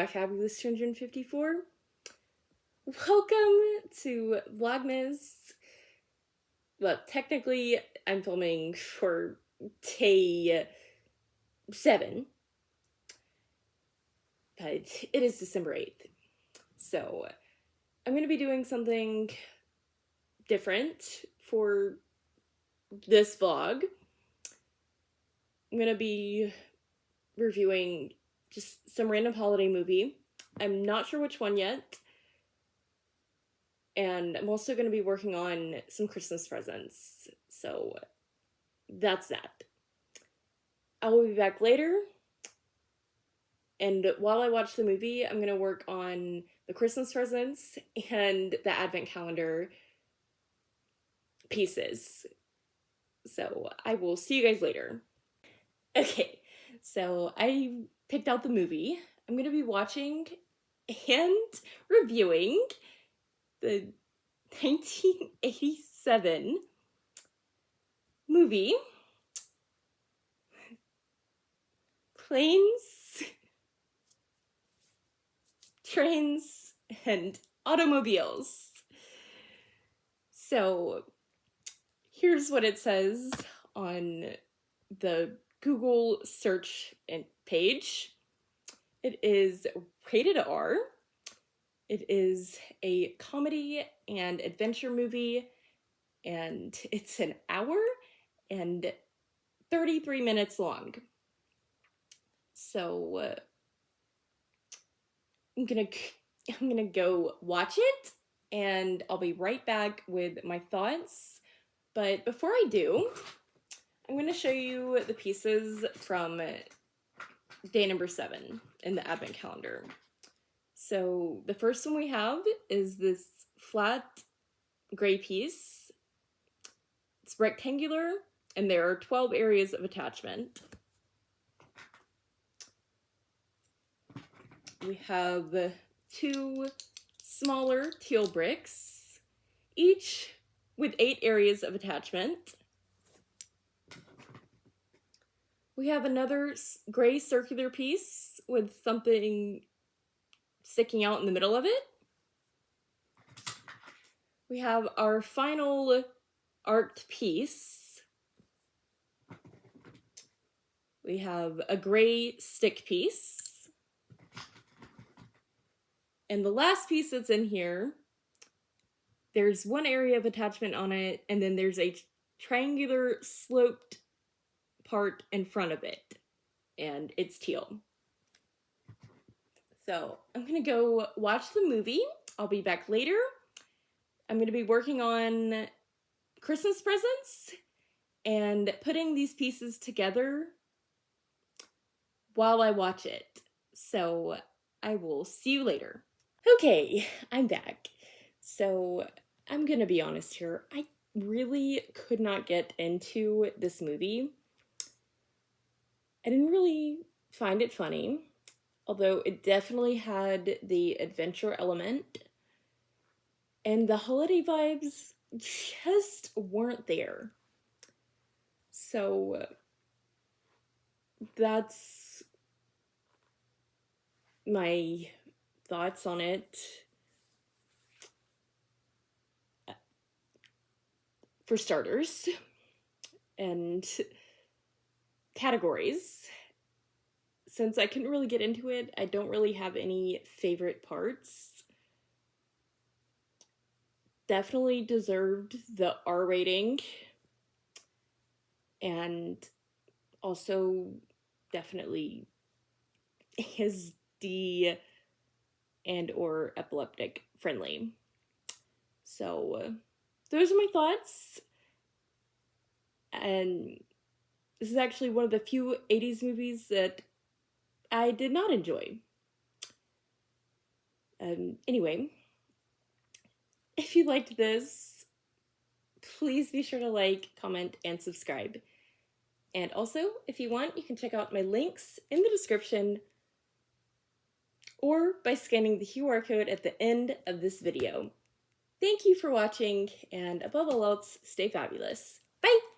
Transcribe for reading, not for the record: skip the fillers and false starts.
my fabulous 254. Welcome to Vlogmas. Well, technically, I'm filming for day 7, but it is December 8th. So, I'm going to be doing something different for this vlog. I'm going to be reviewing just some random holiday movie. I'm not sure which one yet. And I'm also going to be working on some Christmas presents. So that's that. I will be back later. And while I watch the movie, I'm going to work on the Christmas presents and the advent calendar pieces. So I will see you guys later. Okay, so I picked out the movie. I'm going to be watching and reviewing the 1987 movie Planes, Trains, and Automobiles. So here's what it says on the Google search page. It is rated R. It is a comedy and adventure movie, and it's an hour and 33 minutes long. So I'm gonna go watch it, and I'll be right back with my thoughts. But before I do, I'm gonna show you the pieces from day number 7 in the advent calendar. So the first one we have is this flat gray piece. It's rectangular, and there are 12 areas of attachment. We have 2 smaller teal bricks, each with 8 areas of attachment. We have another gray circular piece with something sticking out in the middle of it. We have our final arced piece. We have a gray stick piece. And the last piece that's in here, there's 1 area of attachment on it, and then there's a triangular sloped part in front of it, and it's teal. So I'm gonna go watch the movie. I'll be back later. I'm gonna be working on Christmas presents and putting these pieces together while I watch it. So I will see you later. Okay, I'm back. So I'm gonna be honest here. I really could not get into this movie. I didn't really find it funny, although it definitely had the adventure element, and the holiday vibes just weren't there. So that's my thoughts on it. For starters, and categories. Since I couldn't really get into it, I don't really have any favorite parts. Definitely deserved the R rating, and also definitely is D and or epileptic friendly. So those are my thoughts, and this is actually one of the few 80s movies that I did not enjoy. Anyway, if you liked this, please be sure to like, comment, and subscribe. And also, if you want, you can check out my links in the description or by scanning the QR code at the end of this video. Thank you for watching, and above all else, stay fabulous. Bye!